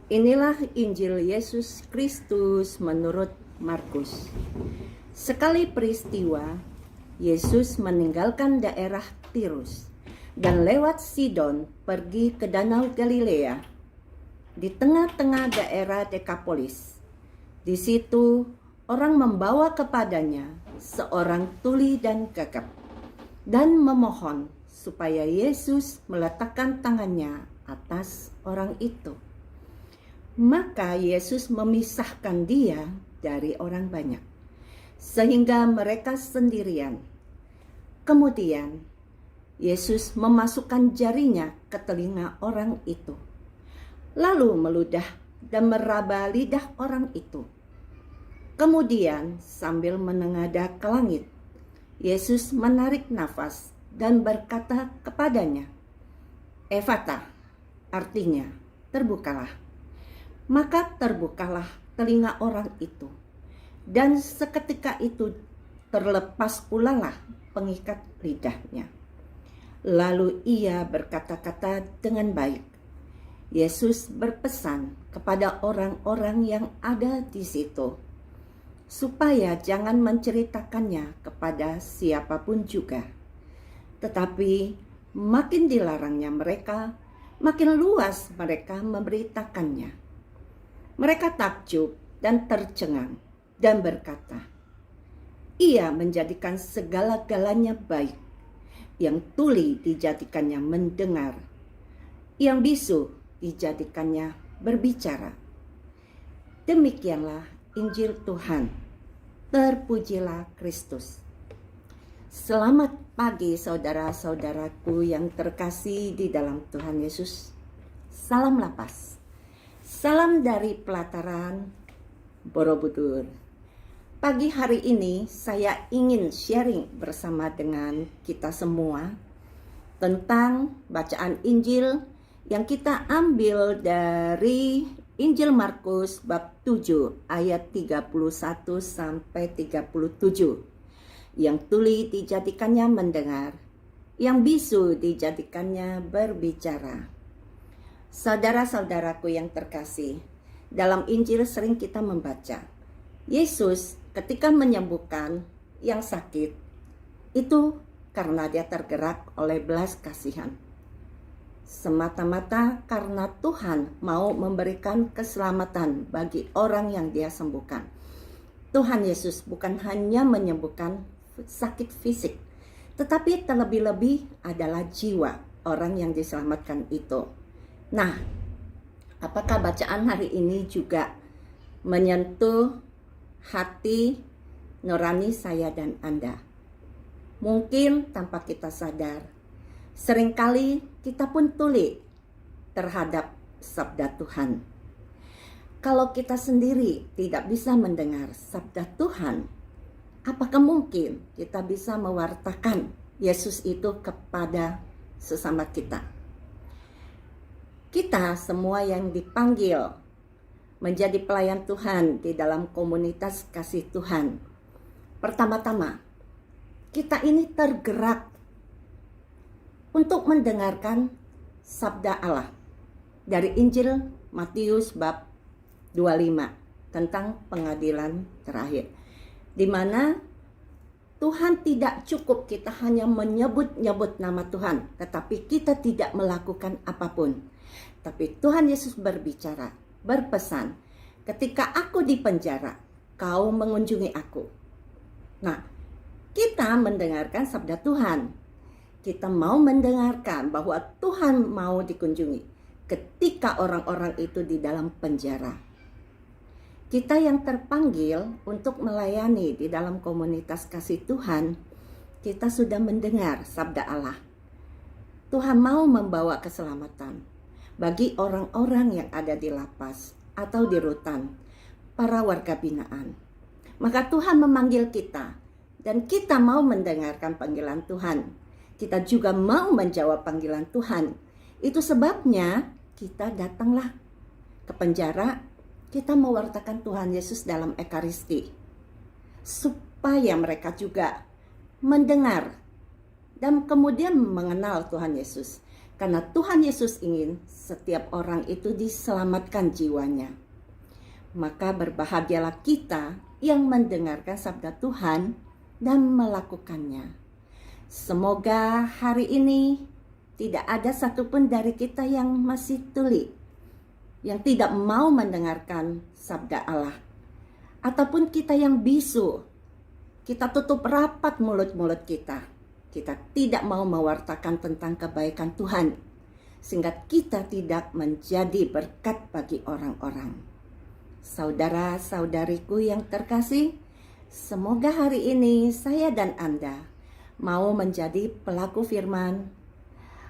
Inilah Injil Yesus Kristus menurut Markus. Sekali peristiwa, Yesus meninggalkan daerah Tirus dan lewat Sidon pergi ke Danau Galilea di tengah-tengah daerah Dekapolis. Di situ orang membawa kepadanya seorang tuli dan gagap dan memohon supaya Yesus meletakkan tangannya atas orang itu. Maka Yesus memisahkan dia dari orang banyak, sehingga mereka sendirian. Kemudian Yesus memasukkan jarinya ke telinga orang itu, lalu meludah dan meraba lidah orang itu. Kemudian sambil menengadah ke langit, Yesus menarik nafas dan berkata kepadanya, "Ephata," artinya terbukalah. Maka terbukalah telinga orang itu, dan seketika itu terlepas pula lah pengikat lidahnya. Lalu ia berkata-kata dengan baik. Yesus berpesan kepada orang-orang yang ada di situ, supaya jangan menceritakannya kepada siapapun juga. Tetapi makin dilarangnya mereka, makin luas mereka memberitakannya. Mereka takjub dan tercengang dan berkata, "Ia menjadikan segala-galanya baik. Yang tuli dijadikannya mendengar, yang bisu dijadikannya berbicara." Demikianlah Injil Tuhan. Terpujilah Kristus. Selamat pagi saudara-saudaraku yang terkasih di dalam Tuhan Yesus. Salam lapas. Salam dari pelataran Borobudur. Pagi hari ini saya ingin sharing bersama dengan kita semua tentang bacaan Injil yang kita ambil dari Injil Markus bab 7 ayat 31 sampai 37. Yang tuli dijadikannya mendengar, yang bisu dijadikannya berbicara. Saudara-saudaraku yang terkasih, dalam Injil sering kita membaca Yesus ketika menyembuhkan yang sakit itu karena dia tergerak oleh belas kasihan. Semata-mata karena Tuhan mau memberikan keselamatan bagi orang yang dia sembuhkan. Tuhan Yesus bukan hanya menyembuhkan sakit fisik, tetapi terlebih-lebih adalah jiwa orang yang diselamatkan itu. Nah, apakah bacaan hari ini juga menyentuh hati nurani saya dan Anda? Mungkin tanpa kita sadar, seringkali kita pun tuli terhadap sabda Tuhan. Kalau kita sendiri tidak bisa mendengar sabda Tuhan, apakah mungkin kita bisa mewartakan Yesus itu kepada sesama kita? Kita semua yang dipanggil menjadi pelayan Tuhan di dalam komunitas kasih Tuhan. Pertama-tama, kita ini tergerak untuk mendengarkan sabda Allah dari Injil Matius bab 25 tentang pengadilan terakhir, di mana Tuhan tidak cukup kita hanya menyebut-nyebut nama Tuhan, tetapi kita tidak melakukan apapun. Tapi Tuhan Yesus berbicara, berpesan, "Ketika aku di penjara, kau mengunjungi aku." Nah, kita mendengarkan sabda Tuhan. Kita mau mendengarkan bahwa Tuhan mau dikunjungi ketika orang-orang itu di dalam penjara. Kita yang terpanggil untuk melayani di dalam komunitas kasih Tuhan, kita sudah mendengar sabda Allah. Tuhan mau membawa keselamatan bagi orang-orang yang ada di lapas atau di rutan, para warga binaan. Maka Tuhan memanggil kita, dan kita mau mendengarkan panggilan Tuhan. Kita juga mau menjawab panggilan Tuhan. Itu sebabnya kita datanglah ke penjara, kita mewartakan Tuhan Yesus dalam Ekaristi, supaya mereka juga mendengar dan kemudian mengenal Tuhan Yesus. Karena Tuhan Yesus ingin setiap orang itu diselamatkan jiwanya. Maka berbahagialah kita yang mendengarkan sabda Tuhan dan melakukannya. Semoga hari ini tidak ada satupun dari kita yang masih tuli, yang tidak mau mendengarkan sabda Allah. Ataupun kita yang bisu, kita tutup rapat mulut-mulut kita. Kita tidak mau mewartakan tentang kebaikan Tuhan, sehingga kita tidak menjadi berkat bagi orang-orang. Saudara-saudariku yang terkasih, semoga hari ini saya dan Anda mau menjadi pelaku firman,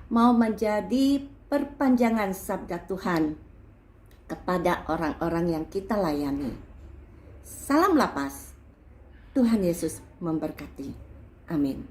mau menjadi perpanjangan sabda Tuhan kepada orang-orang yang kita layani. Salam lapas, Tuhan Yesus memberkati. Amin.